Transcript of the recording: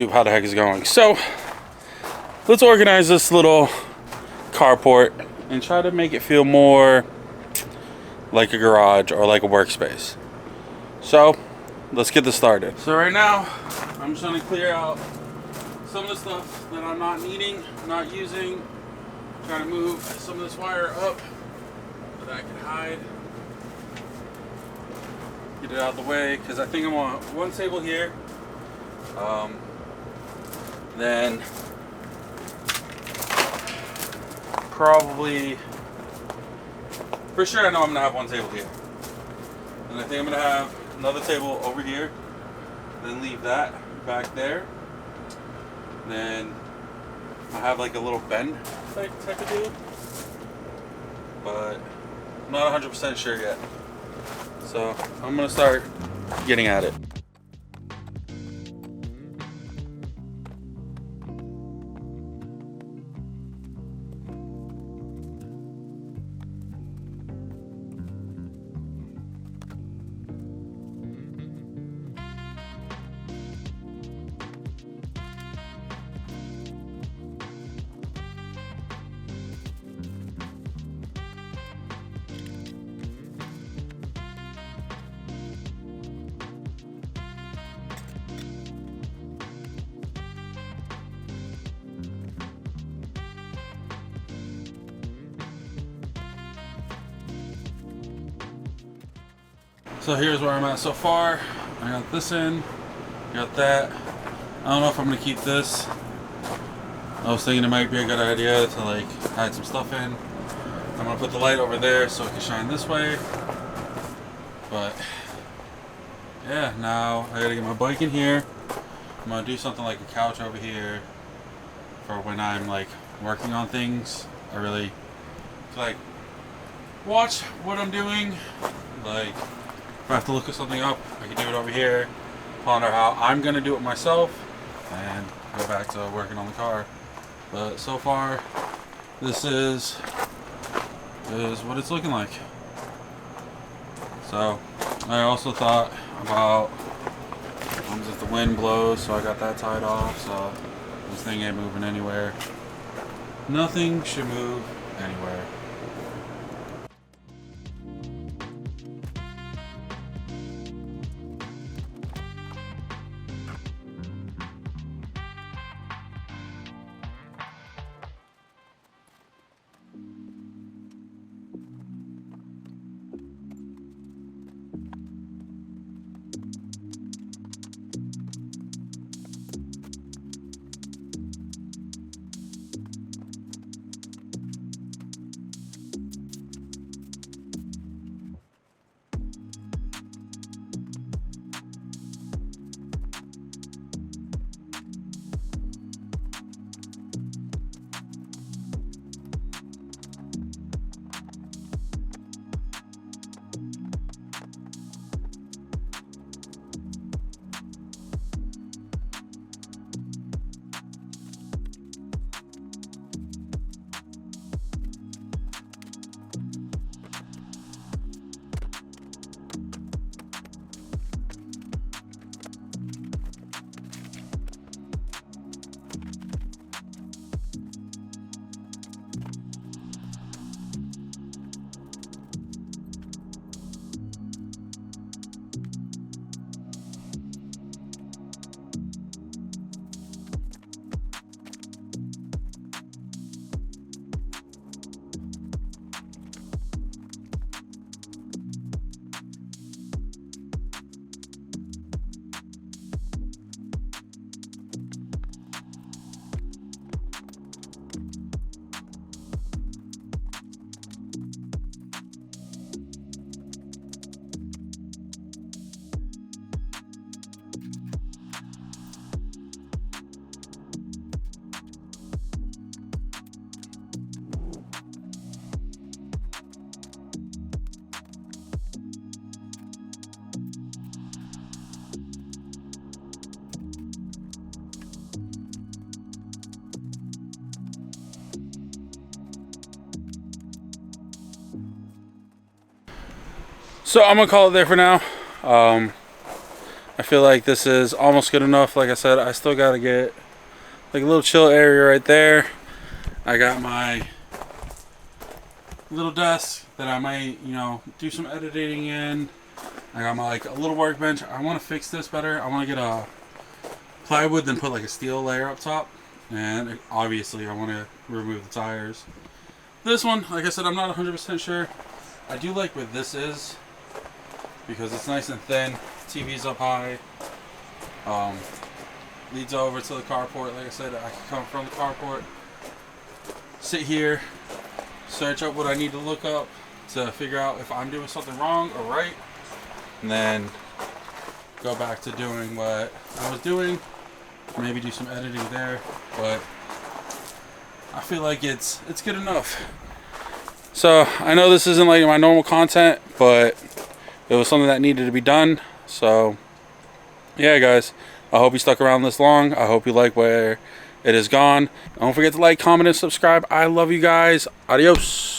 How the heck is it going? So let's organize this little carport and try to make it feel more like a garage or like a workspace. So let's get this started. So right now I'm just trying to clear out some of the stuff that I'm not needing, not using. Trying to move some of this wire up so that I can hide. Get it out of the way because I think I want one table here. Then probably, for sure I know I'm gonna have one table here. And I think I'm gonna have another table over here. Then leave that back there. Then I have like a little bend type of deal. But I'm not 100% sure yet. So I'm gonna start getting at it. So here's where I'm at so far. I got this in, got that. I don't know if I'm gonna keep this. I was thinking it might be a good idea to like hide some stuff in. I'm gonna put the light over there so it can shine this way. But yeah, now I gotta get my bike in here. I'm gonna do something like a couch over here for when I'm like working on things. I really like watch what I'm doing. Like if I have to look at something up, I can do it over here, ponder how I'm gonna do it myself, and go back to working on the car. But so far, this is what it's looking like. So I also thought about if the wind blows, so I got that tied off, so this thing ain't moving anywhere. Nothing should move anywhere. So I'm gonna call it there for now. I feel like this is almost good enough. Like I said, I still got to get like a little chill area right there. I got my little desk that I might, you know, do some editing in. I got my like a little workbench. I want to fix this better. I want to get a plywood, then put like a steel layer up top. And obviously I want to remove the tires. This one, like I said, I'm not 100% sure. I do like where this is because it's nice and thin. TV's up high. Leads over to the carport. Like I said, I can come from the carport, sit here, search up what I need to look up to figure out if I'm doing something wrong or right, and then go back to doing what I was doing. Maybe do some editing there, but I feel like it's good enough. So I know this isn't like my normal content, but it was something that needed to be done. So yeah, guys, I hope you stuck around this long. I hope you like where it has gone. Don't forget to like, comment, and subscribe. I love you guys. Adios.